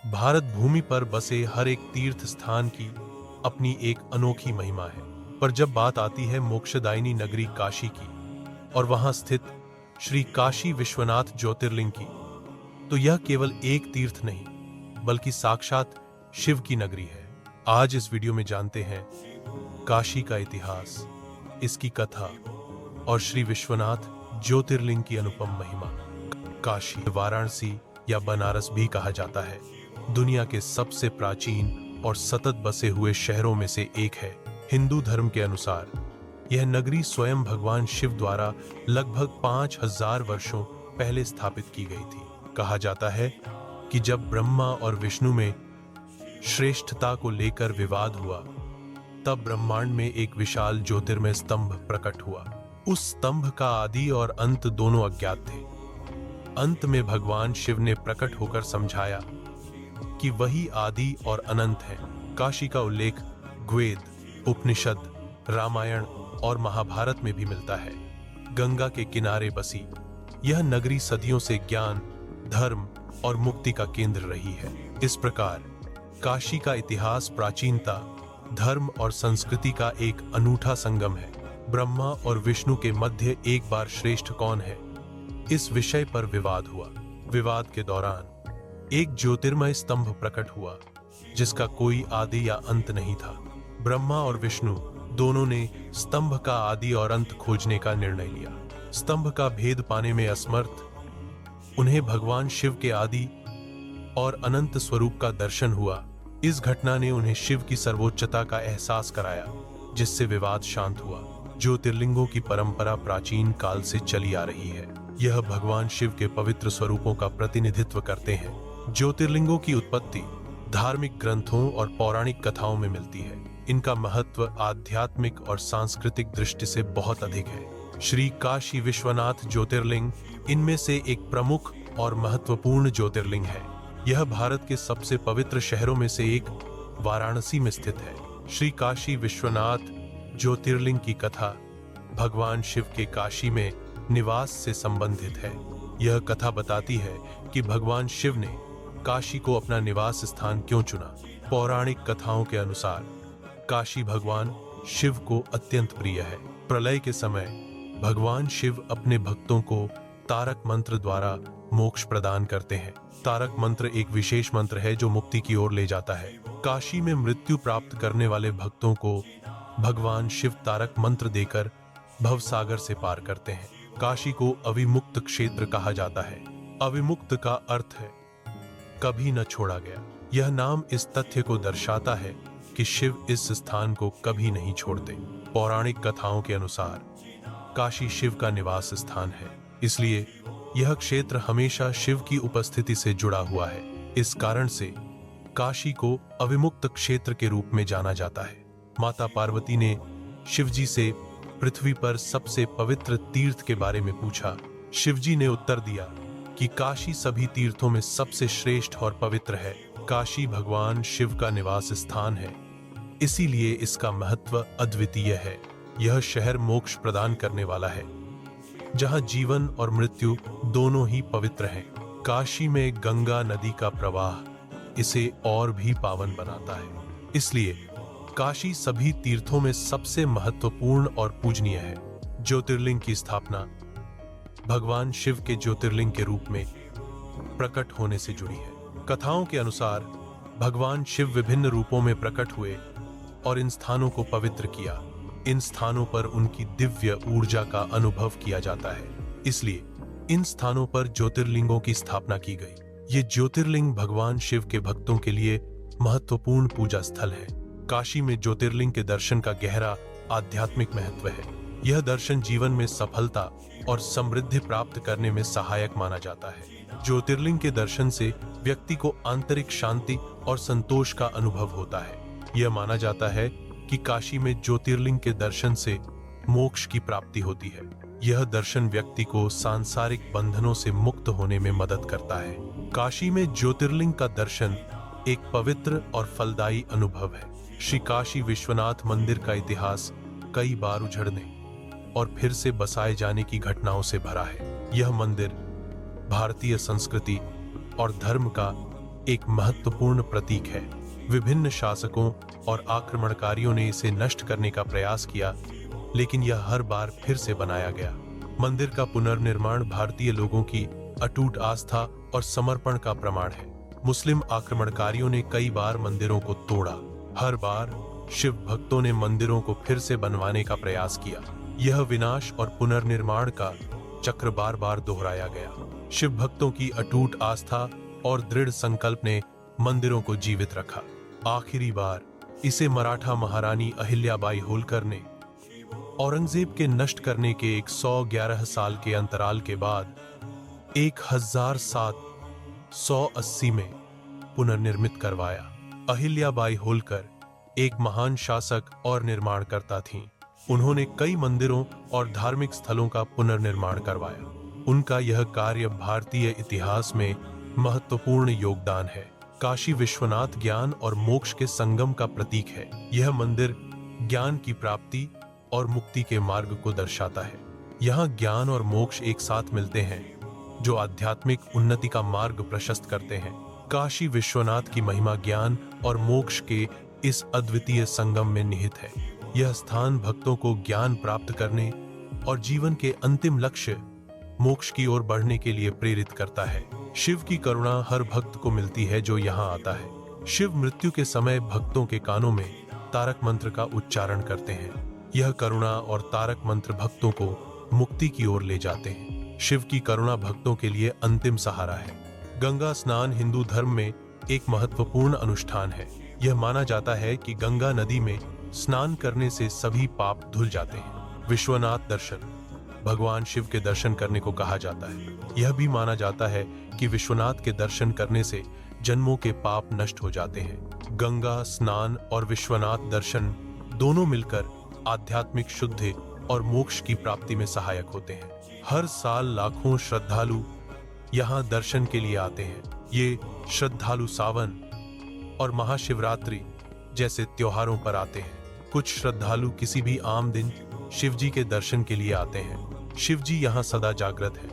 भारत भूमि पर बसे हर एक तीर्थ स्थान की अपनी एक अनोखी महिमा है। पर जब बात आती है मोक्षदायिनी नगरी काशी की और वहां स्थित श्री काशी विश्वनाथ ज्योतिर्लिंग की, तो यह केवल एक तीर्थ नहीं बल्कि साक्षात शिव की नगरी है। आज इस वीडियो में जानते हैं काशी का इतिहास, इसकी कथा और श्री विश्वनाथ ज्योतिर्लिंग की अनुपम महिमा। काशी, वाराणसी या बनारस भी कहा जाता है, दुनिया के सबसे प्राचीन और सतत बसे हुए शहरों में से एक है। हिंदू धर्म के अनुसार यह नगरी स्वयं भगवान शिव द्वारा लगभग 5000 वर्षों पहले स्थापित की गई थी। कहा जाता है कि जब ब्रह्मा और विष्णु में श्रेष्ठता को लेकर विवाद हुआ, तब ब्रह्मांड में एक विशाल ज्योतिर्मय स्तंभ प्रकट हुआ। उस स्तंभ का आदि और अंत दोनों अज्ञात थे। अंत में भगवान शिव ने प्रकट होकर समझाया कि वही आदि और अनंत है। काशी का उल्लेख वेद, उपनिषद, रामायण और महाभारत में भी मिलता है। गंगा के किनारे बसी यह नगरी सदियों से ज्ञान, धर्म और मुक्ति का केंद्र रही है। इस प्रकार काशी का इतिहास प्राचीनता, धर्म और संस्कृति का एक अनूठा संगम है। ब्रह्मा और विष्णु के मध्य एक बार श्रेष्ठ कौन है, इस विषय पर विवाद हुआ। विवाद के दौरान एक ज्योतिर्मय स्तंभ प्रकट हुआ जिसका कोई आदि या अंत नहीं था। ब्रह्मा और विष्णु दोनों ने स्तंभ का आदि और अंत खोजने का निर्णय लिया। स्तंभ का भेद पाने में असमर्थ उन्हें भगवान शिव के आदि और अनंत स्वरूप का दर्शन हुआ। इस घटना ने उन्हें शिव की सर्वोच्चता का एहसास कराया, जिससे विवाद शांत हुआ। ज्योतिर्लिंगों की परंपरा प्राचीन काल से चली आ रही है। यह भगवान शिव के पवित्र स्वरूपों का प्रतिनिधित्व करते हैं। ज्योतिर्लिंगों की उत्पत्ति धार्मिक ग्रंथों और पौराणिक कथाओं में मिलती है। इनका महत्व आध्यात्मिक और सांस्कृतिक दृष्टि से बहुत अधिक है। श्री काशी विश्वनाथ ज्योतिर्लिंग इनमें से एक प्रमुख और महत्वपूर्ण ज्योतिर्लिंग है। यह भारत के सबसे पवित्र शहरों में से एक वाराणसी में स्थित है। श्री काशी विश्वनाथ ज्योतिर्लिंग की कथा भगवान शिव के काशी में निवास से संबंधित है। यह कथा बताती है कि भगवान शिव ने काशी को अपना निवास स्थान क्यों चुना। पौराणिक कथाओं के अनुसार काशी भगवान शिव को अत्यंत प्रिय है। प्रलय के समय भगवान शिव अपने भक्तों को तारक मंत्र द्वारा मोक्ष प्रदान करते हैं। तारक मंत्र एक विशेष मंत्र है जो मुक्ति की ओर ले जाता है। काशी में मृत्यु प्राप्त करने वाले भक्तों को भगवान शिव तारक मंत्र देकर भवसागर से पार करते हैं। काशी को अविमुक्त क्षेत्र कहा जाता है। अविमुक्त का अर्थ है कभी न छोड़ा गया। यह नाम इस तथ्य को दर्शाता है कि शिव इस स्थान को कभी नहीं छोड़ते। पौराणिक कथाओं के अनुसार काशी शिव का निवास स्थान है, इसलिए यह क्षेत्र हमेशा शिव की उपस्थिति से जुड़ा हुआ है। इस कारण से काशी को अविमुक्त क्षेत्र के रूप में जाना जाता है। माता पार्वती ने शिवजी से पृथ्वी पर सबसे पवित्र तीर्थ के बारे में पूछा। शिवजी ने उत्तर दिया कि काशी सभी तीर्थों में सबसे श्रेष्ठ और पवित्र है। काशी भगवान शिव का निवास स्थान है, इसीलिए इसका महत्व अद्वितीय है। यह शहर मोक्ष प्रदान करने वाला है, जहां जीवन और मृत्यु दोनों ही पवित्र हैं। काशी में गंगा नदी का प्रवाह इसे और भी पावन बनाता है, इसलिए काशी सभी तीर्थों में सबसे महत्वपूर्ण और पूजनीय है। ज्योतिर्लिंग की स्थापना भगवान शिव के ज्योतिर्लिंग के रूप में प्रकट होने से जुड़ी है। कथाओं के अनुसार भगवान शिव विभिन्न रूपों में प्रकट हुए और इन स्थानों को पवित्र किया। इन स्थानों पर उनकी दिव्य ऊर्जा का अनुभव किया जाता है, इसलिए इन स्थानों पर ज्योतिर्लिंगों की स्थापना की गई। ये ज्योतिर्लिंग भगवान शिव के भक्तों के लिए महत्वपूर्ण पूजा स्थल है। काशी में ज्योतिर्लिंग के दर्शन का गहरा आध्यात्मिक महत्व है। यह दर्शन जीवन में सफलता और समृद्धि प्राप्त करने में सहायक माना जाता है। ज्योतिर्लिंग के दर्शन से व्यक्ति को आंतरिक शांति और संतोष का अनुभव होता है। यह माना जाता है कि काशी में ज्योतिर्लिंग के दर्शन से मोक्ष की प्राप्ति होती है। यह दर्शन व्यक्ति को सांसारिक बंधनों से मुक्त होने में मदद करता है। काशी में ज्योतिर्लिंग का दर्शन एक पवित्र और फलदायी अनुभव है। श्री काशी विश्वनाथ मंदिर का इतिहास कई बार उजड़ने और फिर से बसाए जाने की घटनाओं से भरा है। यह मंदिर भारतीय संस्कृति और धर्म का एक महत्वपूर्ण प्रतीक है। विभिन्न शासकों और आक्रमणकारियों ने इसे नष्ट करने का प्रयास किया, लेकिन यह हर बार फिर से बनाया गया। मंदिर का पुनर्निर्माण भारतीय लोगों की अटूट आस्था और समर्पण का प्रमाण है। मुस्लिम आक्रमणकारियों ने कई बार मंदिरों को तोड़ा। हर बार शिव भक्तों ने मंदिरों को फिर से बनवाने का प्रयास किया। यह विनाश और पुनर्निर्माण का चक्र बार बार दोहराया गया। शिव भक्तों की अटूट आस्था और दृढ़ संकल्प ने मंदिरों को जीवित रखा। आखिरी बार इसे मराठा महारानी अहिल्याबाई होलकर ने औरंगजेब के नष्ट करने के 111 साल के अंतराल के बाद 1780 में पुनर्निर्मित करवाया। अहिल्याबाई होलकर एक महान शासक और निर्माणकर्ता थीं। उन्होंने कई मंदिरों और धार्मिक स्थलों का पुनर्निर्माण करवाया। उनका यह कार्य भारतीय इतिहास में महत्वपूर्ण योगदान है। काशी विश्वनाथ ज्ञान और मोक्ष के संगम का प्रतीक है। यह मंदिर ज्ञान की प्राप्ति और मुक्ति के मार्ग को दर्शाता है। यहाँ ज्ञान और मोक्ष एक साथ मिलते हैं, जो आध्यात्मिक उन्नति का मार्ग प्रशस्त करते हैं। काशी विश्वनाथ की महिमा ज्ञान और मोक्ष के इस अद्वितीय संगम में निहित है। यह स्थान भक्तों को ज्ञान प्राप्त करने और जीवन के अंतिम लक्ष्य मोक्ष की ओर बढ़ने के लिए प्रेरित करता है। शिव की करुणा हर भक्त को मिलती है जो यहाँ आता है। शिव मृत्यु के समय भक्तों के कानों में तारक मंत्र का उच्चारण करते हैं। यह करुणा और तारक मंत्र भक्तों को मुक्ति की ओर ले जाते हैं। शिव की करुणा भक्तों के लिए अंतिम सहारा है। गंगा स्नान हिंदू धर्म में एक महत्वपूर्ण अनुष्ठान है। यह माना जाता है कि गंगा नदी में स्नान करने से सभी पाप धुल जाते हैं। विश्वनाथ दर्शन भगवान शिव के दर्शन करने को कहा जाता है। यह भी माना जाता है कि विश्वनाथ के दर्शन करने से जन्मों के पाप नष्ट हो जाते हैं। गंगा स्नान और विश्वनाथ दर्शन दोनों मिलकर आध्यात्मिक शुद्धि और मोक्ष की प्राप्ति में सहायक होते हैं। हर साल लाखों श्रद्धालु यहाँ दर्शन के लिए आते हैं। ये श्रद्धालु सावन और महाशिवरात्रि जैसे त्योहारों पर आते हैं। कुछ श्रद्धालु किसी भी आम दिन शिव जी के दर्शन के लिए आते हैं। शिव जी यहाँ सदा जागृत है,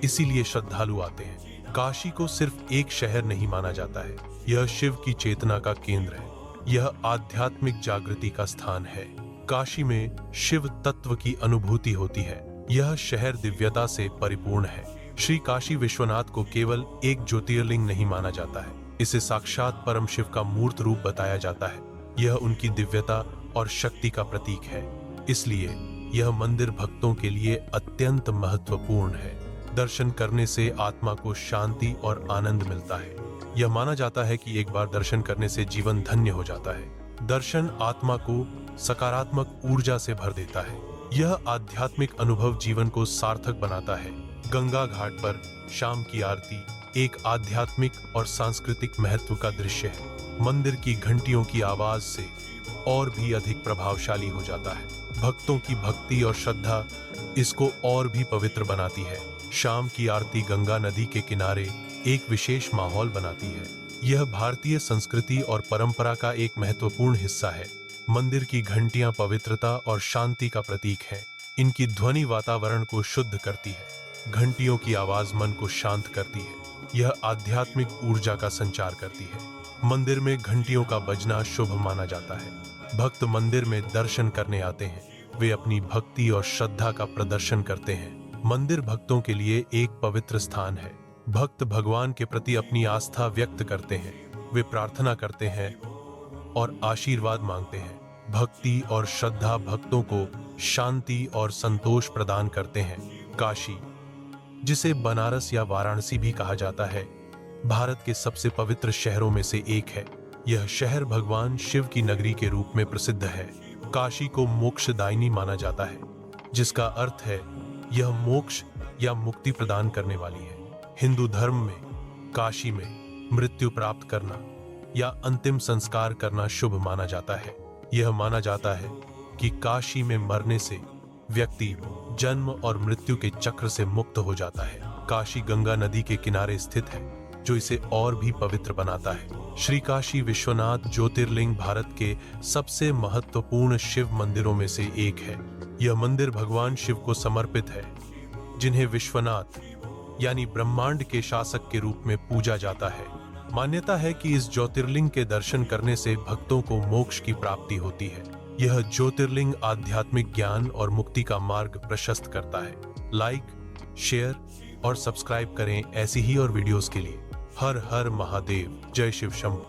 इसीलिए श्रद्धालु आते हैं। काशी को सिर्फ एक शहर नहीं माना जाता है, यह शिव की चेतना का केंद्र है। यह आध्यात्मिक जागृति का स्थान है। काशी में शिव तत्व की अनुभूति होती है। यह शहर दिव्यता से परिपूर्ण है। श्री काशी विश्वनाथ को केवल एक ज्योतिर्लिंग नहीं माना जाता है, इसे साक्षात परम शिव का मूर्त रूप बताया जाता है। यह उनकी दिव्यता और शक्ति का प्रतीक है, इसलिए यह मंदिर भक्तों के लिए अत्यंत महत्वपूर्ण है। दर्शन करने से आत्मा को शांति और आनंद मिलता है। यह माना जाता है कि एक बार दर्शन करने से जीवन धन्य हो जाता है। दर्शन आत्मा को सकारात्मक ऊर्जा से भर देता है। यह आध्यात्मिक अनुभव जीवन को सार्थक बनाता है। गंगा घाट पर शाम की आरती एक आध्यात्मिक और सांस्कृतिक महत्व का दृश्य है। मंदिर की घंटियों की आवाज से और भी अधिक प्रभावशाली हो जाता है। भक्तों की भक्ति और श्रद्धा इसको और भी पवित्र बनाती है। शाम की आरती गंगा नदी के किनारे एक विशेष माहौल बनाती है। यह भारतीय संस्कृति और परंपरा का एक महत्वपूर्ण हिस्सा है। मंदिर की घंटियां पवित्रता और शांति का प्रतीक है। इनकी ध्वनि वातावरण को शुद्ध करती है। घंटियों की आवाज मन को शांत करती है। यह आध्यात्मिक ऊर्जा का संचार करती है। मंदिर में घंटियों का बजना शुभ माना जाता है। भक्त मंदिर में दर्शन करने आते हैं। वे अपनी भक्ति और श्रद्धा का प्रदर्शन करते हैं। मंदिर भक्तों के लिए एक पवित्र स्थान है। भक्त भगवान के प्रति अपनी आस्था व्यक्त करते हैं। वे प्रार्थना करते हैं और आशीर्वाद मांगते हैं। भक्ति और श्रद्धा भक्तों को शांति और संतोष प्रदान करते हैं। काशी, जिसे बनारस या वाराणसी भी कहा जाता है, भारत के सबसे पवित्र शहरों में से एक है। यह शहर भगवान शिव की नगरी के रूप में प्रसिद्ध है। काशी को मोक्षदायिनी माना जाता है, जिसका अर्थ है यह मोक्ष या मुक्ति प्रदान करने वाली है। हिंदू धर्म में काशी में मृत्यु प्राप्त करना या अंतिम संस्कार करना शुभ माना जाता है। यह माना जाता है कि काशी में मरने से व्यक्ति जन्म और मृत्यु के चक्र से मुक्त हो जाता है। काशी गंगा नदी के किनारे स्थित है, जो इसे और भी पवित्र बनाता है। श्री काशी विश्वनाथ ज्योतिर्लिंग भारत के सबसे महत्वपूर्ण शिव मंदिरों में से एक है। यह मंदिर भगवान शिव को समर्पित है, जिन्हें विश्वनाथ यानी ब्रह्मांड के शासक के रूप में पूजा जाता है। मान्यता है कि इस ज्योतिर्लिंग के दर्शन करने से भक्तों को मोक्ष की प्राप्ति होती है। यह ज्योतिर्लिंग आध्यात्मिक ज्ञान और मुक्ति का मार्ग प्रशस्त करता है। लाइक, शेयर और सब्सक्राइब करें ऐसी ही और वीडियोस के लिए। हर हर महादेव। जय शिव शंभू।